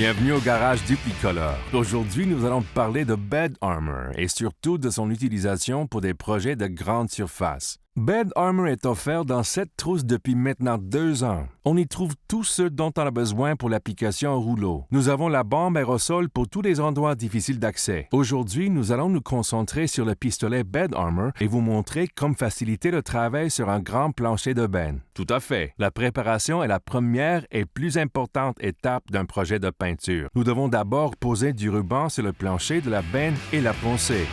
Bienvenue au garage Duplicolor. Aujourd'hui, nous allons parler de Bed Armor et surtout de son utilisation pour des projets de grande surface. Bed Armor est offert dans cette trousse depuis maintenant 2 ans. On y trouve tout ce dont on a besoin pour l'application rouleau. Nous avons la bombe aérosol pour tous les endroits difficiles d'accès. Aujourd'hui, nous allons nous concentrer sur le pistolet Bed Armor et vous montrer comment faciliter le travail sur un grand plancher de benne. Tout à fait. La préparation est la première et plus importante étape d'un projet de peinture. Nous devons d'abord poser du ruban sur le plancher de la benne et la poncer.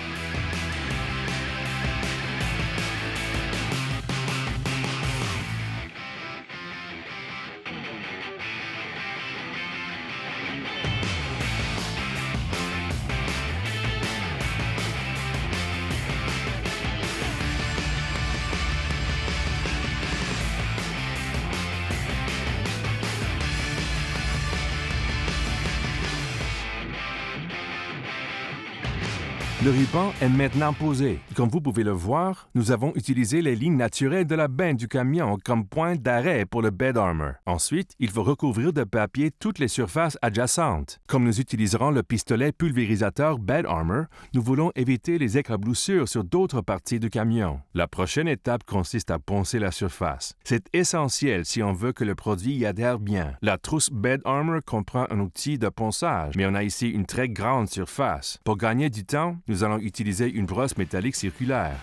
Le ruban est maintenant posé. Comme vous pouvez le voir, nous avons utilisé les lignes naturelles de la benne du camion comme point d'arrêt pour le Bed Armor. Ensuite, il faut recouvrir de papier toutes les surfaces adjacentes. Comme nous utiliserons le pistolet pulvérisateur Bed Armor, nous voulons éviter les éclaboussures sur d'autres parties du camion. La prochaine étape consiste à poncer la surface. C'est essentiel si on veut que le produit y adhère bien. La trousse Bed Armor comprend un outil de ponçage, mais on a ici une très grande surface. Pour gagner du temps, nous allons utiliser une brosse métallique circulaire.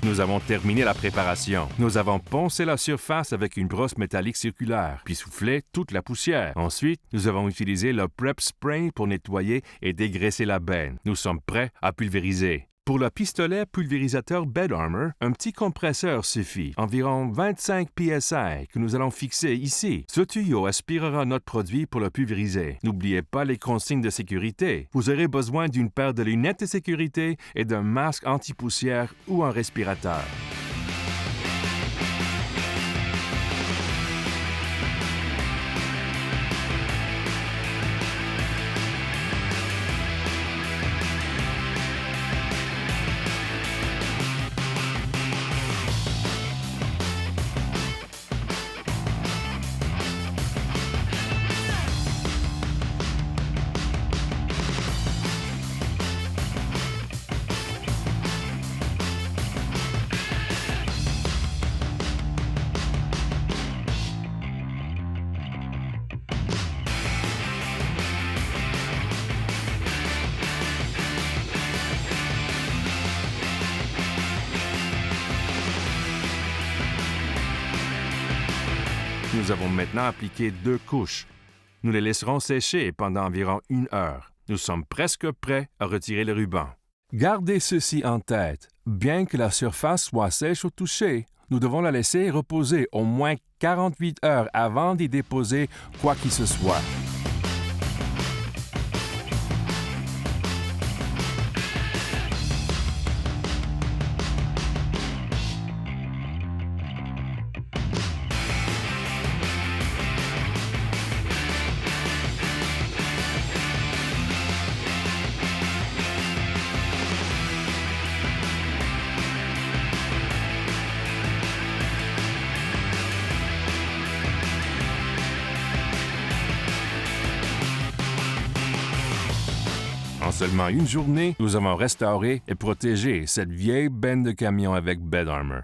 Nous avons terminé la préparation. Nous avons poncé la surface avec une brosse métallique circulaire, puis soufflé toute la poussière. Ensuite, nous avons utilisé le Prep Spray pour nettoyer et dégraisser la benne. Nous sommes prêts à pulvériser. Pour le pistolet pulvérisateur Bed Armor, un petit compresseur suffit, environ 25 PSI, que nous allons fixer ici. Ce tuyau aspirera notre produit pour le pulvériser. N'oubliez pas les consignes de sécurité. Vous aurez besoin d'une paire de lunettes de sécurité et d'un masque anti-poussière ou un respirateur. Nous avons maintenant appliqué 2 couches. Nous les laisserons sécher pendant environ 1 heure. Nous sommes presque prêts à retirer le ruban. Gardez ceci en tête. Bien que la surface soit sèche au toucher, nous devons la laisser reposer au moins 48 heures avant d'y déposer quoi qu'il ce soit. En seulement 1 journée, nous avons restauré et protégé cette vieille benne de camion avec Bed Armor.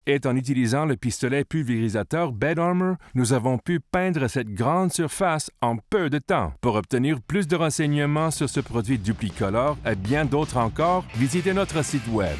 Et en utilisant le pistolet pulvérisateur Bed Armor, nous avons pu peindre cette grande surface en peu de temps. Pour obtenir plus de renseignements sur ce produit Duplicolor et bien d'autres encore, visitez notre site web.